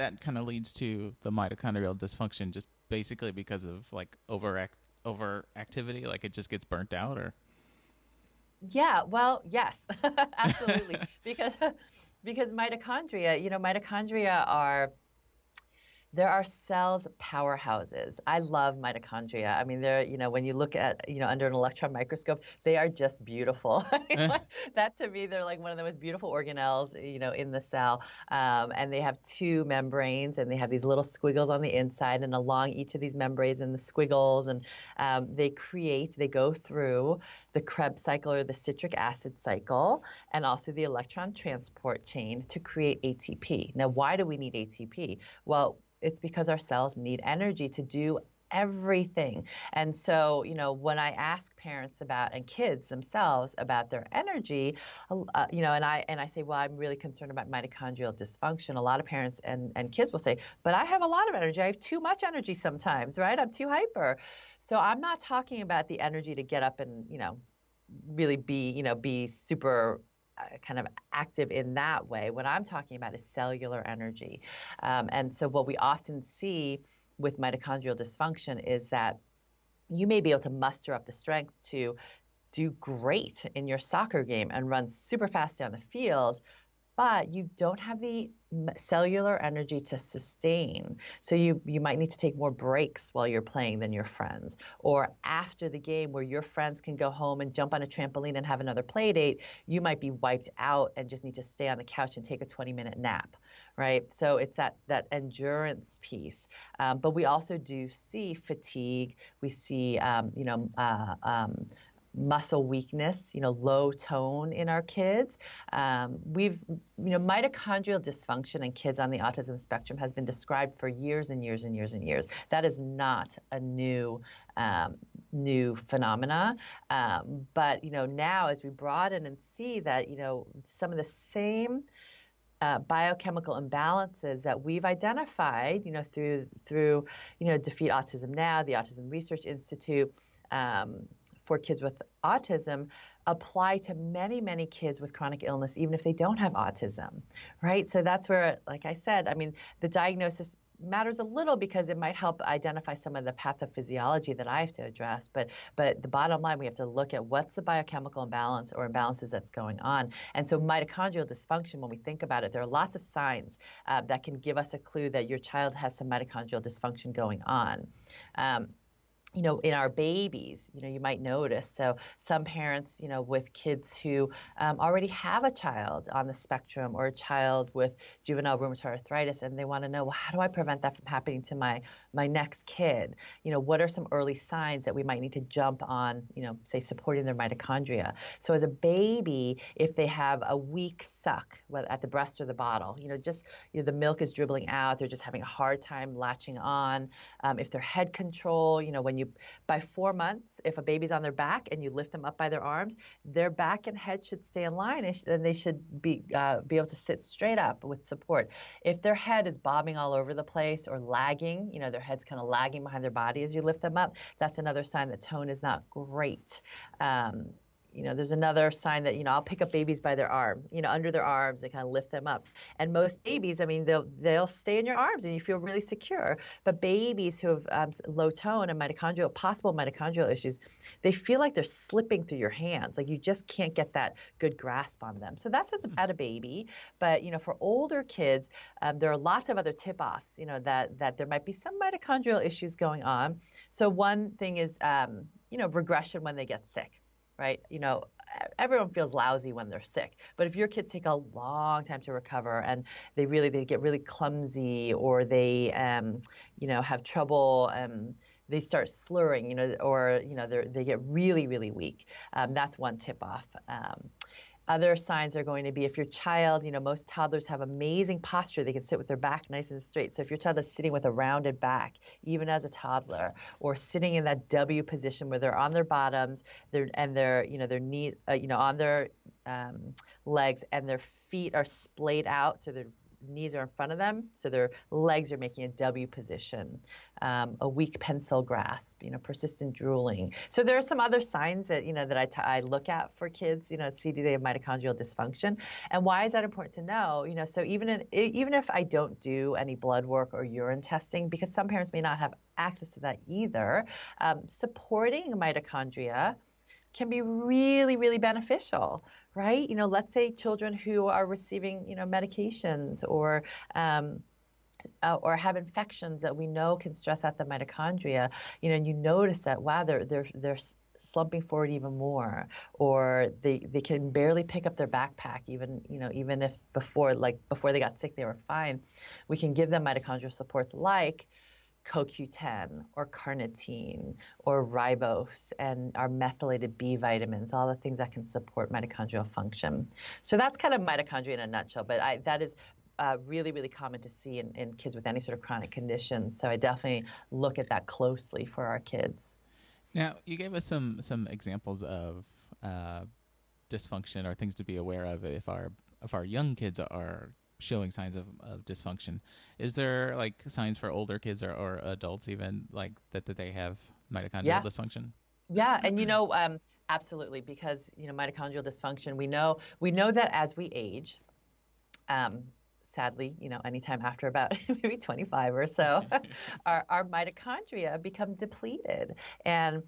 that kind of leads to the mitochondrial dysfunction, just basically because of like overactivity, like it just gets burnt out, or Yeah, well, yes, absolutely. Because mitochondria, mitochondria are there are cells powerhouses. I love mitochondria. I mean, when you look at, under an electron microscope, they are just beautiful. I mean, eh. that to me, they're like one of the most beautiful organelles, in the cell. And they have two membranes, and they have these little squiggles on the inside, and along each of these membranes and the squiggles, and they go through the Krebs cycle or the citric acid cycle, and also the electron transport chain to create ATP. Now, why do we need ATP? Well, it's because our cells need energy to do everything. And so, when I ask parents about and kids themselves about their energy, and I say, well, I'm really concerned about mitochondrial dysfunction. A lot of parents and kids will say, but I have a lot of energy. I have too much energy sometimes, right? I'm too hyper. So I'm not talking about the energy to get up and, really be super kind of active in that way. What I'm talking about is cellular energy. And so what we often see with mitochondrial dysfunction is that you may be able to muster up the strength to do great in your soccer game and run super fast down the field, but you don't have the cellular energy to sustain. So you might need to take more breaks while you're playing than your friends. Or after the game where your friends can go home and jump on a trampoline and have another play date, you might be wiped out and just need to stay on the couch and take a 20-minute nap, right? So it's that endurance piece. But we also do see fatigue. We see, muscle weakness, low tone in our kids. Mitochondrial dysfunction in kids on the autism spectrum has been described for years and years and years and years. That is not a new phenomena. But, now as we broaden and see that, some of the same biochemical imbalances that we've identified, through Defeat Autism Now, the Autism Research Institute, for kids with autism apply to many, many kids with chronic illness, even if they don't have autism, right? So that's where, like I said, I mean, the diagnosis matters a little because it might help identify some of the pathophysiology that I have to address. But the bottom line, we have to look at what's the biochemical imbalance or imbalances that's going on. And so mitochondrial dysfunction, when we think about it, there are lots of signs that can give us a clue that your child has some mitochondrial dysfunction going on. In our babies, you might notice. So some parents, with kids who already have a child on the spectrum or a child with juvenile rheumatoid arthritis, and they want to know, well, how do I prevent that from happening to my next kid? What are some early signs that we might need to jump on, say supporting their mitochondria? So as a baby, if they have a weak suck, whether at the breast or the bottle, just the milk is dribbling out, they're just having a hard time latching on. If their head control, by 4 months, if a baby's on their back and you lift them up by their arms, their back and head should stay in line, and they should be able to sit straight up with support. If their head is bobbing all over the place or lagging, their head's kind of lagging behind their body as you lift them up, that's another sign that tone is not great. There's another sign that, I'll pick up babies by their arm, under their arms and kind of lift them up. And most babies, I mean, they'll stay in your arms and you feel really secure. But babies who have low tone and possible mitochondrial issues, they feel like they're slipping through your hands. Like you just can't get that good grasp on them. So that's at a baby. But, for older kids, there are lots of other tip-offs, that there might be some mitochondrial issues going on. So one thing is, regression when they get sick. Right? Everyone feels lousy when they're sick, but if your kids take a long time to recover and they get really clumsy, or they have trouble, they start slurring, or they get really, really weak. That's one tip off. Other signs are going to be if your child, most toddlers have amazing posture. They can sit with their back nice and straight. So if your child is sitting with a rounded back, even as a toddler, or sitting in that W position where they're on their bottoms, their knee, on their legs, and their feet are splayed out, so they're knees are in front of them, so their legs are making a W position, a weak pencil grasp, persistent drooling. So there are some other signs that, that I look at for kids, see do they have mitochondrial dysfunction. And why is that important to know? So even if I don't do any blood work or urine testing, because some parents may not have access to that either, supporting mitochondria can be really, really beneficial, right? Let's say children who are receiving, medications or have infections that we know can stress out the mitochondria, and you notice that, wow, they're slumping forward even more, or they can barely pick up their backpack, even if before they got sick they were fine. We can give them mitochondrial supports like CoQ10 or carnitine or ribose and our methylated B vitamins, all the things that can support mitochondrial function. So that's kind of mitochondria in a nutshell, but that is really, really common to see in kids with any sort of chronic conditions. So I definitely look at that closely for our kids. Now, you gave us some examples of dysfunction or things to be aware of if our young kids are showing signs of dysfunction. Is there like signs for older kids or adults even like that they have mitochondrial Yeah, dysfunction? yeah, and absolutely, because mitochondrial dysfunction, we know that as we age, um, sadly, anytime after about maybe 25 or so, our mitochondria become depleted. And,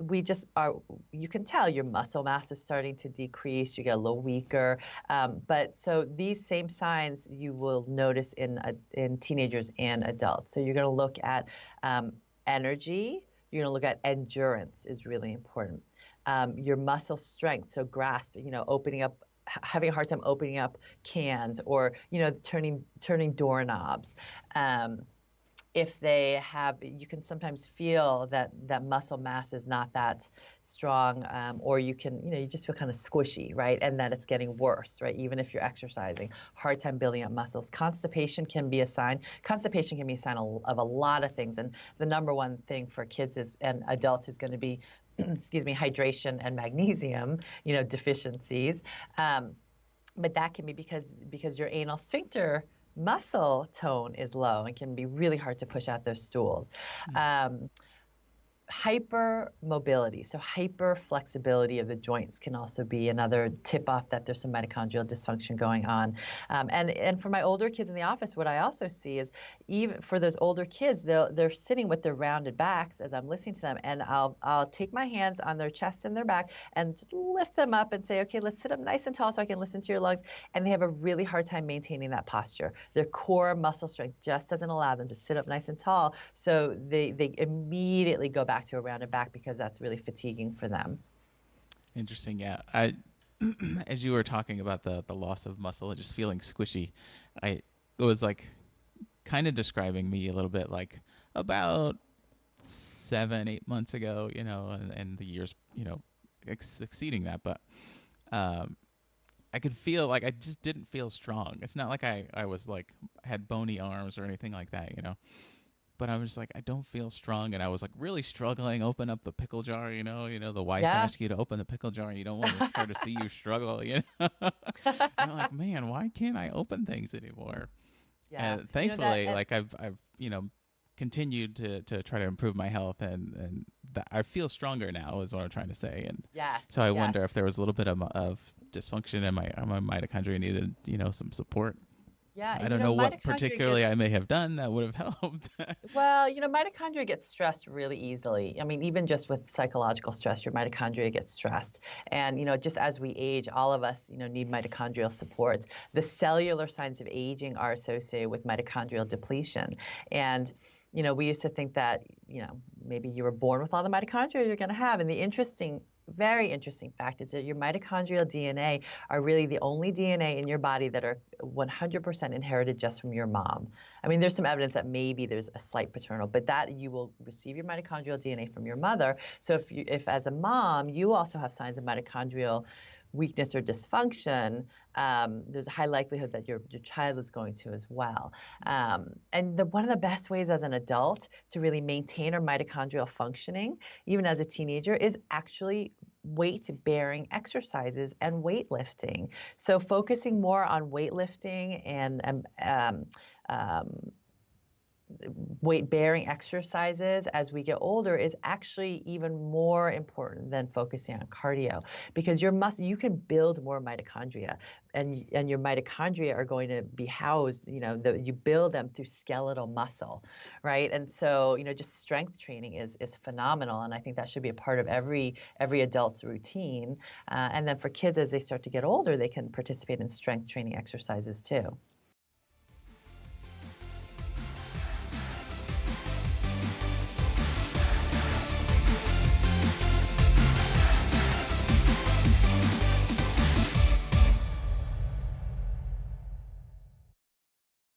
we just are, you can tell your muscle mass is starting to decrease, you get a little weaker. But so these same signs you will notice in teenagers and adults. So you're going to look at energy, you're going to look at endurance is really important. Your muscle strength, so grasp, opening up, having a hard time opening up cans, or turning doorknobs. If they have, you can sometimes feel that muscle mass is not that strong, or you just feel kind of squishy, right? And that it's getting worse, right? Even if you're exercising, hard time building up muscles. Constipation can be a sign. Constipation can be a sign of a lot of things, and the number one thing for kids and adults is going to be excuse me, hydration and magnesium, deficiencies. But that can be because your anal sphincter muscle tone is low and can be really hard to push out those stools. Hypermobility, so hyperflexibility of the joints can also be another tip-off that there's some mitochondrial dysfunction going on. And for my older kids in the office, what I also see is even for those older kids, they're sitting with their rounded backs as I'm listening to them, and I'll take my hands on their chest and their back and just lift them up and say, okay, let's sit up nice and tall so I can listen to your lungs. And they have a really hard time maintaining that posture. Their core muscle strength just doesn't allow them to sit up nice and tall, so they immediately go back to a rounded back because that's really fatiguing for them. Interesting. Yeah. As you were talking about the loss of muscle and just feeling squishy, it was like kind of describing me a little bit, like about 7-8 months ago, and the years, exceeding that. But I could feel like I just didn't feel strong. It's not like I was like had bony arms or anything like that, But I was like, I don't feel strong, and I was like really struggling. Open up the pickle jar, the wife Yeah. asks you to open the pickle jar, and you don't want her to see you struggle, And I'm like, man, why can't I open things anymore? Yeah. And thankfully, like I've continued to try to improve my health, and that I feel stronger now is what I'm trying to say. And Yes. so I Yes. wonder if there was a little bit of dysfunction in my mitochondria needed, some support. Yeah. I don't know what Mitochondria particularly I may have done that would have helped. well, mitochondria gets stressed really easily. I mean, even just with psychological stress, your mitochondria gets stressed. And, just as we age, all of us, need mitochondrial supports. The cellular signs of aging are associated with mitochondrial depletion. And, we used to think that, maybe you were born with all the mitochondria you're going to have. And the very interesting fact is that your mitochondrial DNA are really the only DNA in your body that are 100% inherited just from your mom. I mean, there's some evidence that maybe there's a slight paternal, but that you will receive your mitochondrial DNA from your mother. So if as a mom, you also have signs of mitochondrial weakness or dysfunction, there's a high likelihood that your child is going to as well. And one of the best ways as an adult to really maintain our mitochondrial functioning, even as a teenager, is actually weight-bearing exercises and weightlifting. So focusing more on weightlifting and weight-bearing exercises as we get older is actually even more important than focusing on cardio, because you can build more mitochondria, and your mitochondria are going to be housed, you build them through skeletal muscle, right? And so, just strength training is phenomenal, and I think that should be a part of every adult's routine. And then for kids, as they start to get older, they can participate in strength training exercises too.